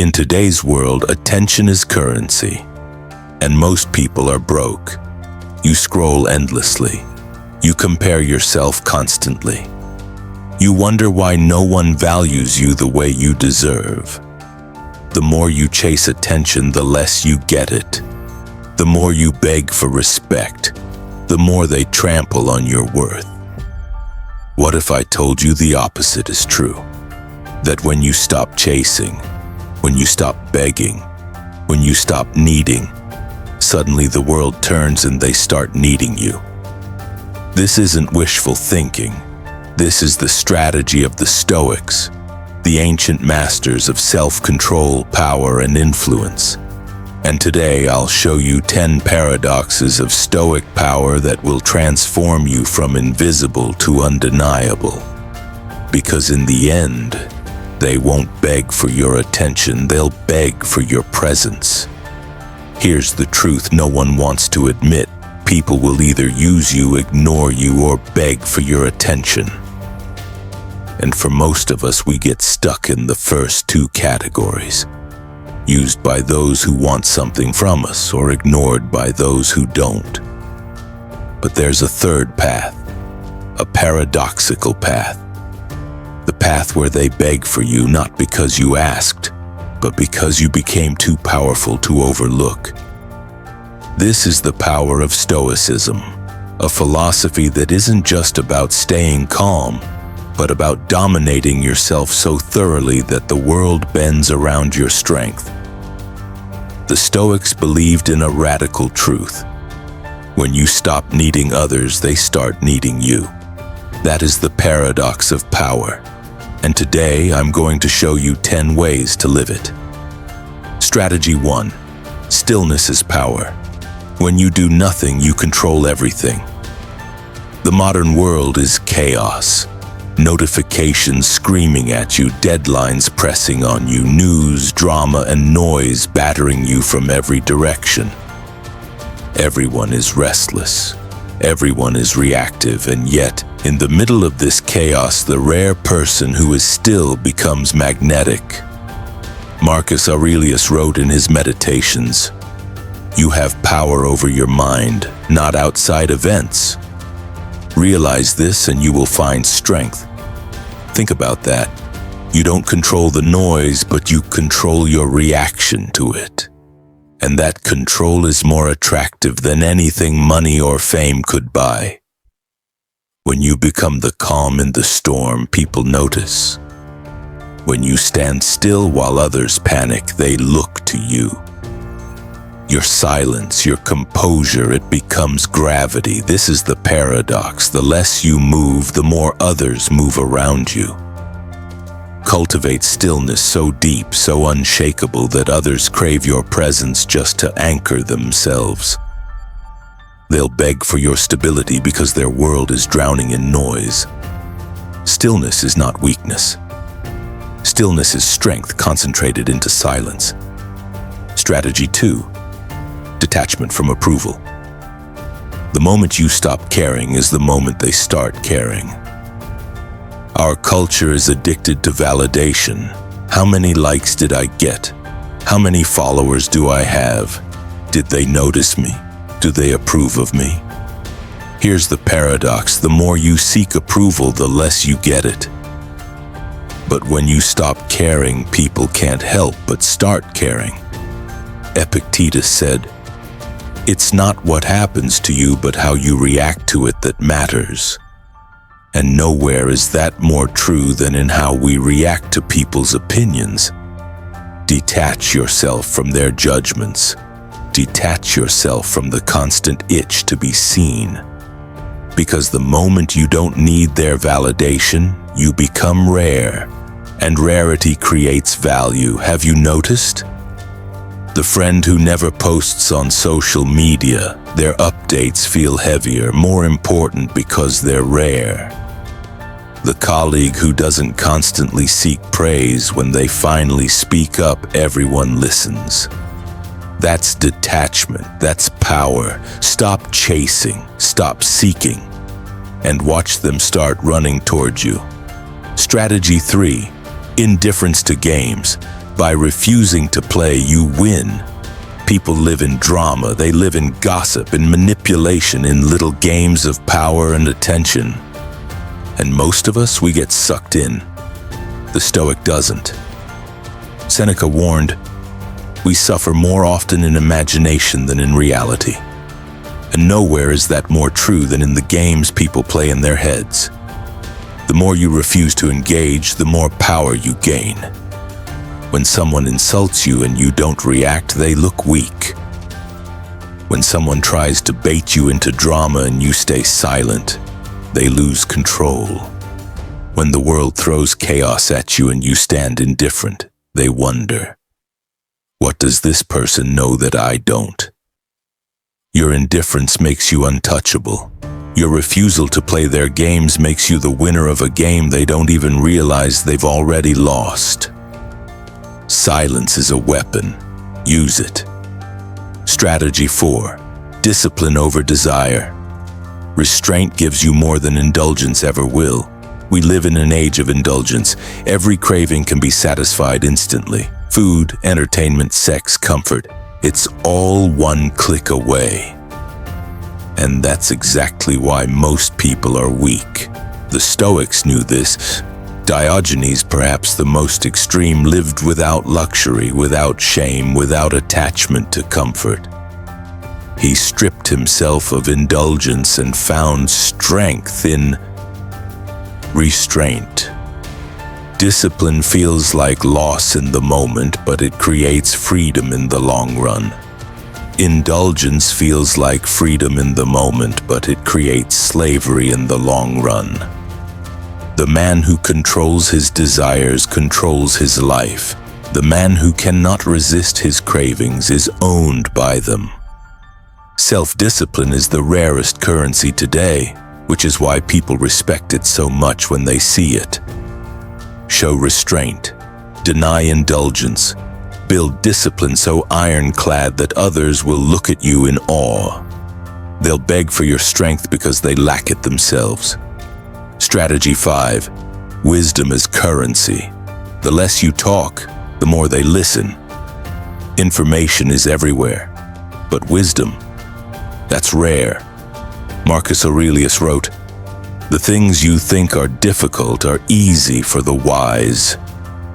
In today's world, attention is currency, and most people are broke. You scroll endlessly. You compare yourself constantly. You wonder why no one values you the way you deserve. The more you chase attention, the less you get it. The more you beg for respect, the more they trample on your worth. What if I told you the opposite is true? That when you stop chasing, when you stop begging, when you stop needing, suddenly the world turns and they start needing you. This isn't wishful thinking. This is the strategy of the Stoics, the ancient masters of self-control, power, and influence. And today I'll show you 10 paradoxes of Stoic power that will transform you from invisible to undeniable. Because in the end, they won't beg for your attention, they'll beg for your presence. Here's the truth no one wants to admit. People will either use you, ignore you, or beg for your attention. And for most of us, we get stuck in the first two categories, used by those who want something from us or ignored by those who don't. But there's a third path, a paradoxical path. The path where they beg for you not because you asked, but because you became too powerful to overlook. This is the power of Stoicism, a philosophy that isn't just about staying calm, but about dominating yourself so thoroughly that the world bends around your strength. The Stoics believed in a radical truth. When you stop needing others, they start needing you. That is the paradox of power. And today I'm going to show you 10 ways to live it. Strategy 1. Stillness is power. When you do nothing, you control everything. The modern world is chaos. Notifications screaming at you, deadlines pressing on you, news, drama, and noise battering you from every direction. Everyone is restless. Everyone is reactive, and yet, in the middle of this chaos, the rare person who is still becomes magnetic. Marcus Aurelius wrote in his Meditations, "You have power over your mind, not outside events. Realize this and you will find strength." Think about that. You don't control the noise, but you control your reaction to it. And that control is more attractive than anything money or fame could buy. When you become the calm in the storm, people notice. When you stand still while others panic, they look to you. Your silence, your composure, it becomes gravity. This is the paradox. The less you move, the more others move around you. Cultivate stillness so deep, so unshakable that others crave your presence just to anchor themselves. They'll beg for your stability because their world is drowning in noise. Stillness is not weakness. Stillness is strength concentrated into silence. Strategy 2. Detachment from approval. The moment you stop caring is the moment they start caring. Our culture is addicted to validation. How many likes did I get? How many followers do I have? Did they notice me? Do they approve of me? Here's the paradox. The more you seek approval, the less you get it. But when you stop caring, people can't help but start caring. Epictetus said, "It's not what happens to you, but how you react to it that matters." And nowhere is that more true than in how we react to people's opinions. Detach yourself from their judgments. Detach yourself from the constant itch to be seen. Because the moment you don't need their validation, you become rare. And rarity creates value. Have you noticed? The friend who never posts on social media, their updates feel heavier, more important because they're rare. The colleague who doesn't constantly seek praise, when they finally speak up, everyone listens. That's detachment, that's power. Stop chasing, stop seeking, and watch them start running towards you. Strategy 3. Indifference to games. By refusing to play, you win. People live in drama, they live in gossip, in manipulation, in little games of power and attention. And most of us, we get sucked in. The Stoic doesn't. Seneca warned, "We suffer more often in imagination than in reality." And nowhere is that more true than in the games people play in their heads. The more you refuse to engage, the more power you gain. When someone insults you and you don't react, they look weak. When someone tries to bait you into drama and you stay silent, they lose control. When the world throws chaos at you and you stand indifferent, they wonder, "What does this person know that I don't?" Your indifference makes you untouchable. Your refusal to play their games makes you the winner of a game they don't even realize they've already lost. Silence is a weapon. Use it. Strategy 4. Discipline over desire. Restraint gives you more than indulgence ever will. We live in an age of indulgence. Every craving can be satisfied instantly. Food, entertainment, sex, comfort. It's all one click away. And that's exactly why most people are weak. The Stoics knew this. Diogenes, perhaps the most extreme, lived without luxury, without shame, without attachment to comfort. He stripped himself of indulgence and found strength in restraint. Discipline feels like loss in the moment, but it creates freedom in the long run. Indulgence feels like freedom in the moment, but it creates slavery in the long run. The man who controls his desires controls his life. The man who cannot resist his cravings is owned by them. Self-discipline is the rarest currency today, which is why people respect it so much when they see it. Show restraint. Deny indulgence. Build discipline so ironclad that others will look at you in awe. They'll beg for your strength because they lack it themselves. Strategy 5. Wisdom is currency. The less you talk, the more they listen. Information is everywhere, but wisdom, that's rare. Marcus Aurelius wrote, "The things you think are difficult are easy for the wise."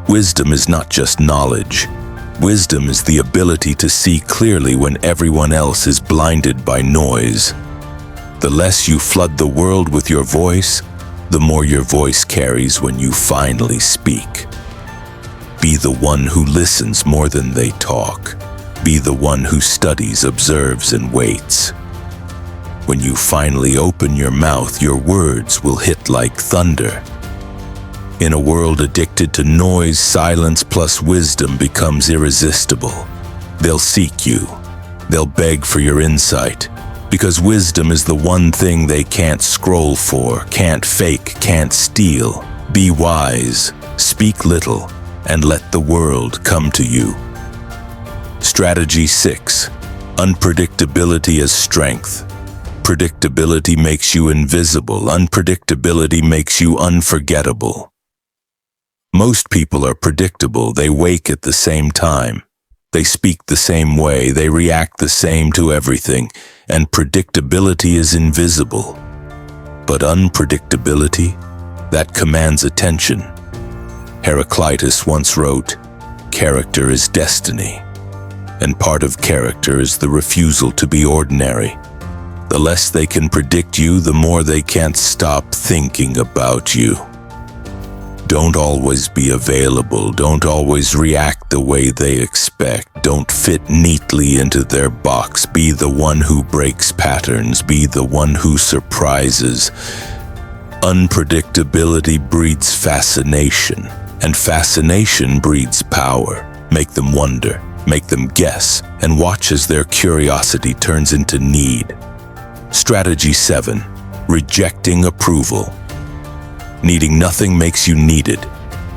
Wisdom is not just knowledge. Wisdom is the ability to see clearly when everyone else is blinded by noise. The less you flood the world with your voice, the more your voice carries when you finally speak. Be the one who listens more than they talk. Be the one who studies, observes, and waits. When you finally open your mouth, your words will hit like thunder. In a world addicted to noise, silence plus wisdom becomes irresistible. They'll seek you. They'll beg for your insight. Because wisdom is the one thing they can't scroll for, can't fake, can't steal. Be wise, speak little, and let the world come to you. Strategy 6. Unpredictability as strength. Predictability makes you invisible. Unpredictability makes you unforgettable. Most people are predictable. They wake at the same time. They speak the same way. They react the same to everything. And predictability is invisible. But unpredictability, that commands attention. Heraclitus once wrote, "Character is destiny." And part of character is the refusal to be ordinary. The less they can predict you, the more they can't stop thinking about you. Don't always be available. Don't always react the way they expect. Don't fit neatly into their box. Be the one who breaks patterns. Be the one who surprises. Unpredictability breeds fascination, and fascination breeds power. Make them wonder, make them guess, and watch as their curiosity turns into need. Strategy 7. Rejecting approval. Needing nothing makes you needed.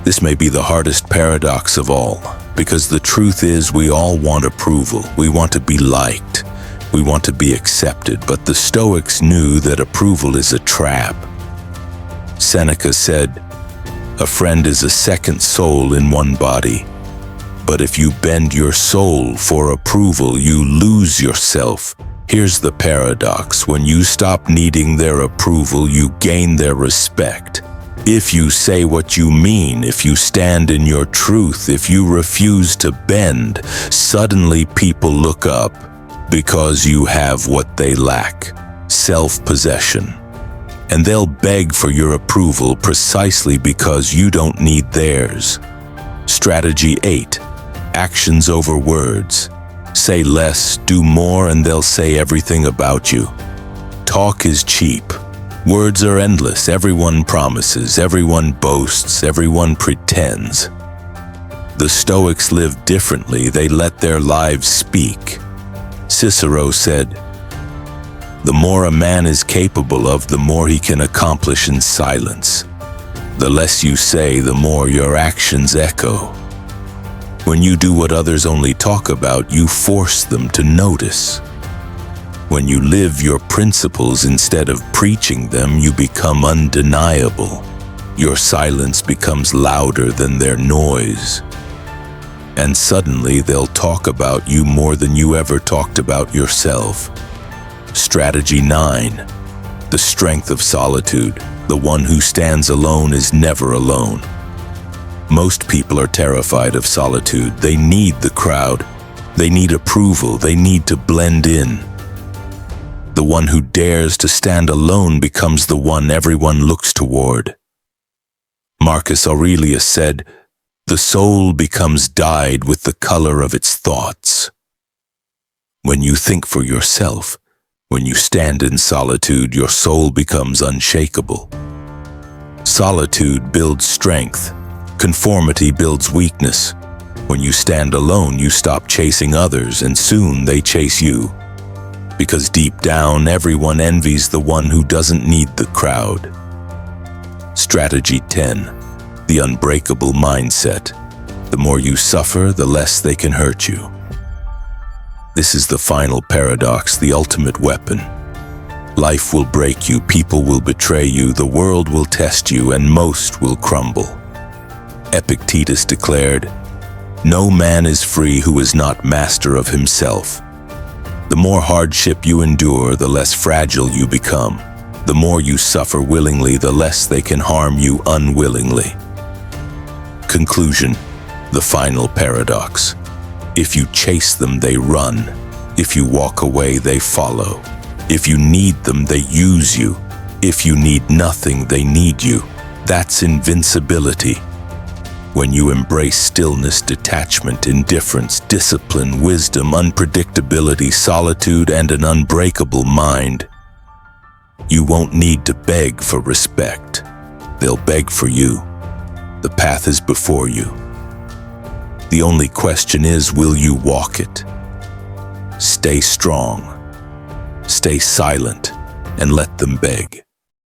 This may be the hardest paradox of all, because the truth is we all want approval. We want to be liked. We want to be accepted, but the Stoics knew that approval is a trap. Seneca said, "A friend is a second soul in one body." But if you bend your soul for approval, you lose yourself. Here's the paradox: when you stop needing their approval, you gain their respect. If you say what you mean, if you stand in your truth, if you refuse to bend, suddenly people look up because you have what they lack: self-possession. And they'll beg for your approval precisely because you don't need theirs. Strategy 8. Actions over words. Say less, do more, and they'll say everything about you. Talk is cheap. Words are endless. Everyone promises, everyone boasts, everyone pretends. The Stoics lived differently. They let their lives speak. Cicero said, "The more a man is capable of, the more he can accomplish in silence. The less you say, the more your actions echo." When you do what others only talk about, you force them to notice. When you live your principles instead of preaching them, you become undeniable. Your silence becomes louder than their noise. And suddenly they'll talk about you more than you ever talked about yourself. Strategy 9. The strength of solitude. The one who stands alone is never alone. Most people are terrified of solitude. They need the crowd. They need approval. They need to blend in. The one who dares to stand alone becomes the one everyone looks toward. Marcus Aurelius said, "The soul becomes dyed with the color of its thoughts." When you think for yourself, when you stand in solitude, your soul becomes unshakable. Solitude builds strength. Conformity builds weakness. When you stand alone, you stop chasing others, and soon they chase you. Because deep down, everyone envies the one who doesn't need the crowd. Strategy 10. The unbreakable mindset. The more you suffer, the less they can hurt you. This is the final paradox, the ultimate weapon. Life will break you, people will betray you, the world will test you, and most will crumble. Epictetus declared, "No man is free who is not master of himself." The more hardship you endure, the less fragile you become. The more you suffer willingly, the less they can harm you unwillingly. Conclusion: the final paradox. If you chase them, they run. If you walk away, they follow. If you need them, they use you. If you need nothing, they need you. That's invincibility. When you embrace stillness, detachment, indifference, discipline, wisdom, unpredictability, solitude, and an unbreakable mind, you won't need to beg for respect. They'll beg for you. The path is before you. The only question is, will you walk it? Stay strong, stay silent, and let them beg.